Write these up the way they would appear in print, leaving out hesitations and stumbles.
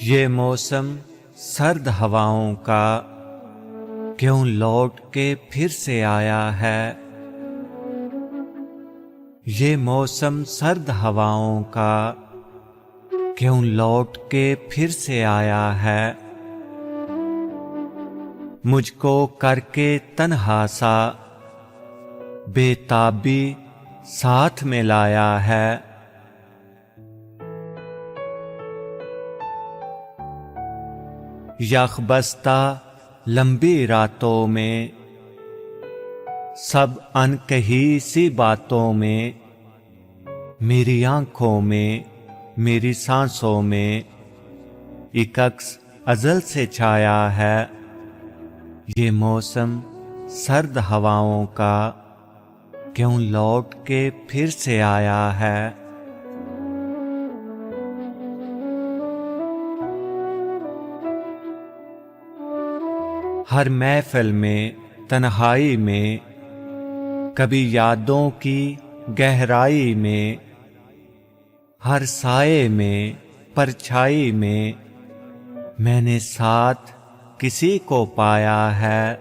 ये मौसम सर्द हवाओं का क्यों लौट के फिर से आया है। ये मौसम सर्द हवाओं का क्यों लौट के फिर से आया है। मुझको करके तन्हा सा बेताबी साथ में लाया है। यखबस्ता लंबी रातों में सब अनकही सी बातों में, मेरी आंखों में मेरी सांसों में एक अक्स अज़ल से छाया है। ये मौसम सर्द हवाओं का क्यों लौट के फिर से आया है। हर महफिल में तन्हाई में, कभी यादों की गहराई में, हर साये में परछाई में मैंने साथ किसी को पाया है।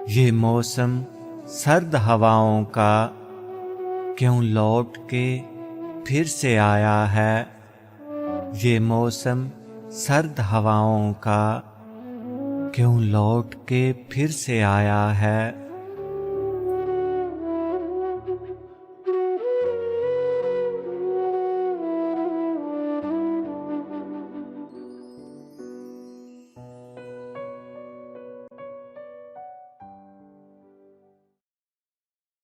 ये मौसम सर्द हवाओं का क्यों लौट के फिर से आया है। ये मौसम सर्द हवाओं का क्यों लौट के फिर से आया है।